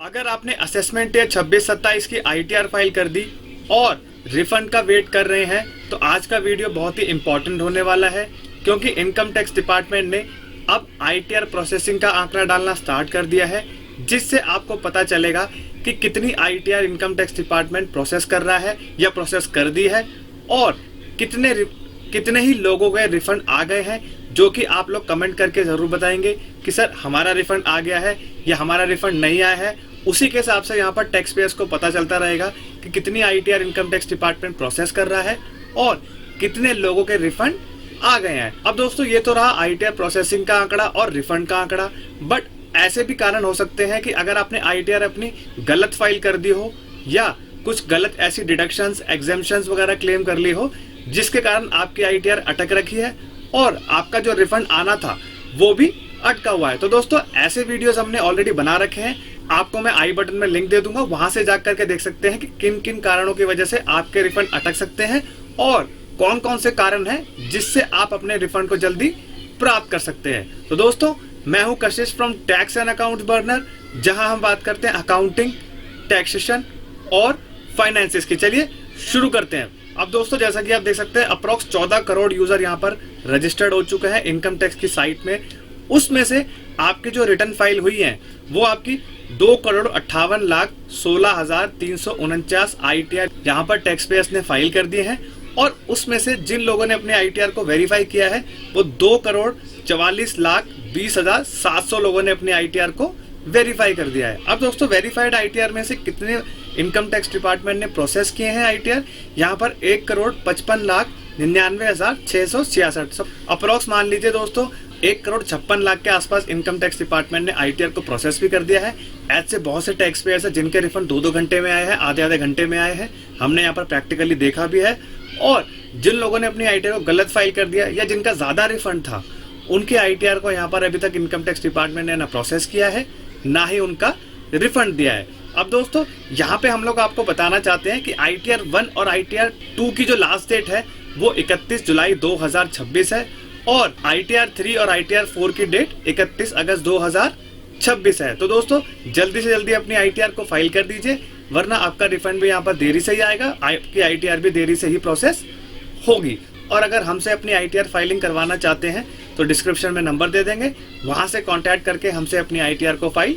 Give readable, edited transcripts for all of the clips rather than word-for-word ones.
अगर आपने असेसमेंट या 26-27 की आईटीआर फाइल कर दी और रिफंड का वेट कर रहे हैं तो आज का वीडियो बहुत ही इंपॉर्टेंट होने वाला है, क्योंकि इनकम टैक्स डिपार्टमेंट ने अब आईटीआर प्रोसेसिंग का आंकड़ा डालना स्टार्ट कर दिया है, जिससे आपको पता चलेगा कि कितनी ITR income tax department process कर रहा है या प्रोसेस कर दी है और कितने ही लोगों के रिफंड आ गए हैं, जो कि आप लोग कमेंट करके ज़रूर बताएंगे कि सर हमारा रिफंड आ गया है या हमारा रिफंड नहीं आया है। उसी के हिसाब से यहाँ पर टैक्स पेयर्स को पता चलता रहेगा कि कितनी ITR income tax department process कर रहा है और कितने लोगों के रिफंड आ गए हैं। अब दोस्तों ये तो रहा आईटीआर प्रोसेसिंग का आंकड़ा और रिफंड का आंकड़ा, बट ऐसे भी कारण हो सकते हैं कि अगर आपने आईटीआर अपनी गलत फाइल कर दी हो या कुछ गलत ऐसी डिडक्शंस एग्जेम्पशंस वगैरह क्लेम कर ली हो, जिसके कारण आपकी आईटीआर अटक रखी है और आपका जो रिफंड आना था वो भी अटका हुआ है। तो दोस्तों ऐसे वीडियोस हमने ऑलरेडी बना रखे हैं, आपको मैं आई बटन में लिंक दे दूंगा, वहां से जाकर के देख सकते हैं कि किन किन कारणों की वजह से आपके रिफंड अटक सकते हैं और कौन कौन से कारण हैं जिससे आप अपने रिफंड को जल्दी प्राप्त कर सकते हैं। तो दोस्तों मैं हूं कशिश from tax and accounts burner, जहां हम बात करते हैं अकाउंटिंग, टैक्सेशन और फाइनेंसिस की। चलिए शुरू करते हैं। अब दोस्तों जैसा कि आप देख सकते हैं अप्रोक्स 14 करोड़ यूजर यहाँ पर रजिस्टर्ड हो चुके हैं इनकम टैक्स की साइट में। उसमें से आपकी जो रिटर्न फाइल हुई है वो आपकी 2,58,16,349 आईटीआर यहाँ पर टैक्स पेयर्स ने फाइल कर दिए हैं और उसमें से जिन लोगों ने अपने आईटीआर को वेरीफाई किया है वो 2,44,20,700 लोगों ने अपने आईटीआर को वेरीफाई कर दिया है। अब दोस्तों वेरीफाइड आईटीआर में से कितने इनकम टैक्स डिपार्टमेंट ने प्रोसेस किए हैं आईटीआर, यहाँ पर 1,55,99,666 अप्रोक्स मान लीजिए दोस्तों 1,56,00,000 के आसपास इनकम टैक्स डिपार्टमेंट ने आईटीआर को प्रोसेस भी कर दिया है। ऐसे बहुत से टैक्स पेयर्स हैं जिनके रिफंड 2-2 घंटे में आए हैं, आधे घंटे में आए हैं, हमने यहाँ पर प्रैक्टिकली देखा भी है। और जिन लोगों ने अपनी आईटीआर को गलत फाइल कर दिया या जिनका ज्यादा रिफंड था, उनके आईटीआर को यहाँ पर अभी तक इनकम टैक्स डिपार्टमेंट ने ना प्रोसेस किया है ना ही उनका रिफंड दिया है। अब दोस्तों यहाँ पे हम लोग आपको बताना चाहते हैं कि आईटीआर 1 और आईटीआर 2 की जो लास्ट डेट है वो 31 जुलाई 2026 है और आईटीआर 3 और आईटीआर 4 की डेट 31 अगस्त 2026 है। तो दोस्तों जल्दी से जल्दी अपनी आईटीआर को फाइल कर दीजिए, वरना आपका रिफंड भी यहाँ पर देरी से ही आएगा, आपकी आईटीआर भी देरी से ही प्रोसेस होगी। और अगर हमसे अपनी आईटीआर फाइलिंग करवाना चाहते हैं तो डिस्क्रिप्शन में नंबर दे देंगे, वहां से कांटेक्ट करके हमसे अपनी आईटीआर को फाइल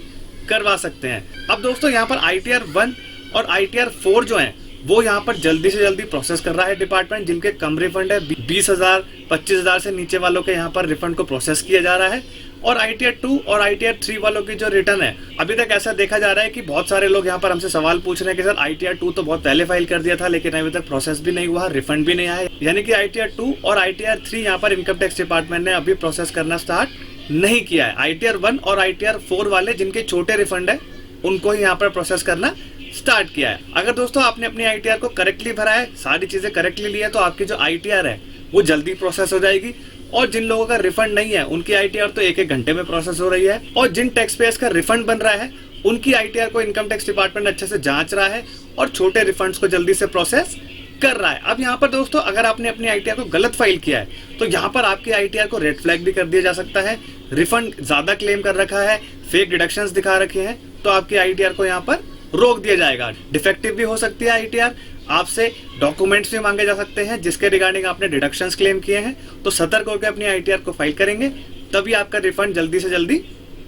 करवा सकते हैं। अब दोस्तों यहाँ पर आईटीआर 1 और आईटीआर 4 जो हैं वो यहाँ पर जल्दी से जल्दी प्रोसेस कर रहा है डिपार्टमेंट। जिनके कम रिफंड है 20,000 25,000 से नीचे वालों के यहाँ पर रिफंड को प्रोसेस किया जा रहा है। और आईटीआर 2 और आईटीआर 3 वालों की जो रिटर्न है, अभी तक ऐसा देखा जा रहा है कि बहुत सारे लोग यहाँ पर हमसे सवाल पूछ रहे हैं कि सर आईटीआर 2 तो बहुत पहले फाइल कर दिया था लेकिन अभी तक प्रोसेस भी नहीं हुआ, रिफंड भी नहीं आया। यानी कि आईटीआर 2 और आईटीआर 3 यहाँ पर इनकम टैक्स डिपार्टमेंट ने अभी प्रोसेस करना स्टार्ट नहीं किया है। आईटीआर 1 और आईटीआर 4 वाले जिनके छोटे रिफंड है उनको ही यहाँ पर प्रोसेस करना स्टार्ट किया है। अगर दोस्तों आपने अपनी आईटीआर को करेक्टली भरा है, सारी चीजें करेक्टली ली है, तो आपकी जो आईटीआर है वो जल्दी प्रोसेस हो जाएगी। और जिन लोगों का रिफंड नहीं है उनकी आईटीआर तो 1-1 घंटे में प्रोसेस हो रही है। और जिन टैक्स पेयर्स का रिफंड बन रहा है उनकी आईटीआर को इनकम टैक्स डिपार्टमेंट अच्छे से जांच रहा है और छोटे रिफंड्स को जल्दी से प्रोसेस कर रहा है। अब यहाँ पर दोस्तों अगर आपने अपनी आईटीआर को गलत फाइल किया है तो यहाँ पर आपकी आईटीआर को रेड फ्लैग भी कर दिया जा सकता है, रिफंड ज्यादा क्लेम कर रखा है, फेक डिडक्शंस दिखा रखे हैं, तो आपकी आईटीआर को यहाँ पर रोक दिया जाएगा। डिफेक्टिव भी हो सकती है आईटीआर, आपसे डॉक्यूमेंट्स भी मांगे जा सकते हैं जिसके रिगार्डिंग आपने डिडक्शंस क्लेम किए हैं। तो सतर्क होकर अपनी आईटीआर को फाइल करेंगे तभी आपका रिफंड जल्दी से जल्दी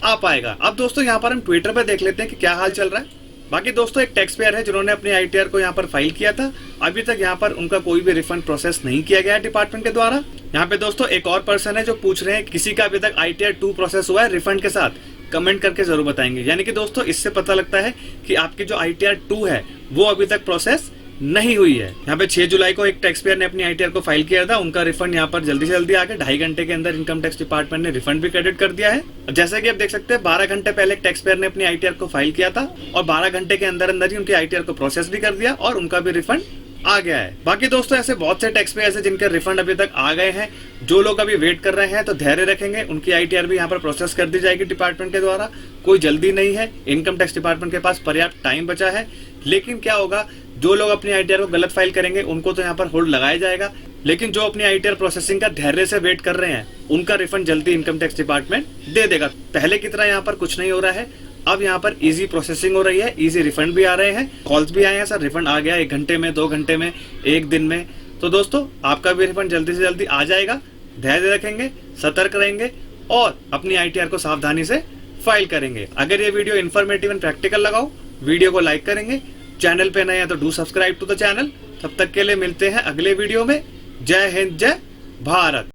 आ पाएगा। अब दोस्तों यहाँ पर हम ट्विटर पर देख लेते हैं कि क्या हाल चल रहा है। बाकी दोस्तों एक टैक्स पेयर है जिन्होंने अपनी आईटीआर को यहाँ पर फाइल किया था, अभी तक यहाँ पर उनका कोई भी रिफंड प्रोसेस नहीं किया गया है डिपार्टमेंट के द्वारा। यहाँ पे दोस्तों एक और पर्सन है जो पूछ रहे हैं किसी का अभी तक आईटीआर 2 प्रोसेस हुआ है रिफंड के साथ, कमेंट करके जरूर बताएंगे। यानी कि दोस्तों इससे पता लगता है कि आपकी जो आईटीआर 2 है वो अभी तक प्रोसेस नहीं हुई है। यहाँ पे 6 जुलाई को एक टैक्स पेयर ने अपनी आईटीआर को फाइल किया था, उनका रिफंड यहाँ पर जल्दी से जल्दी आ गया। 2.5 घंटे के अंदर इनकम टैक्स डिपार्टमेंट ने रिफंड भी क्रेडिट कर दिया है। जैसा कि आप देख सकते हैं 12 घंटे पहले एक टैक्स पेयर ने अपनी आईटीआर को फाइल किया था और 12 घंटे के अंदर अंदर ही उनकी आईटीआर को प्रोसेस भी कर दिया और उनका भी रिफंड आ गया है। बाकी दोस्तों ऐसे बहुत से टैक्स पेयर्स हैं जिनके रिफंड अभी तक आ गए हैं। जो लोग अभी वेट कर रहे हैं तो धैर्य रखेंगे, उनकी आईटीआर भी यहाँ पर प्रोसेस कर दी जाएगी डिपार्टमेंट के द्वारा। कोई जल्दी नहीं है, इनकम टैक्स डिपार्टमेंट के पास पर्याप्त टाइम बचा है। लेकिन क्या होगा, जो लोग अपनी आईटीआर को गलत फाइल करेंगे उनको तो यहाँ पर होल्ड लगाया जाएगा, लेकिन जो अपनी आईटीआर प्रोसेसिंग का धैर्य से वेट कर रहे हैं उनका रिफंड जल्दी इनकम टैक्स डिपार्टमेंट दे देगा। पहले की तरह यहाँ पर कुछ नहीं हो रहा है, अब यहाँ पर इजी प्रोसेसिंग हो रही है, इजी रिफंड भी आ रहे हैं, कॉल्स भी आए हैं सर रिफंड आ गया 1 घंटे में, 2 घंटे में, 1 दिन में। तो दोस्तों आपका भी रिफंड जल्दी से जल्दी आ जाएगा। धैर्य रखेंगे, सतर्क रहेंगे और अपनी ITR को सावधानी से फाइल करेंगे। अगर ये वीडियो इन्फॉर्मेटिव एंड प्रैक्टिकल लगा हो, वीडियो को लाइक करेंगे, चैनल पे नए हैं तो do subscribe to the channel. तब तक के लिए मिलते हैं अगले वीडियो में। जय हिंद, जय भारत।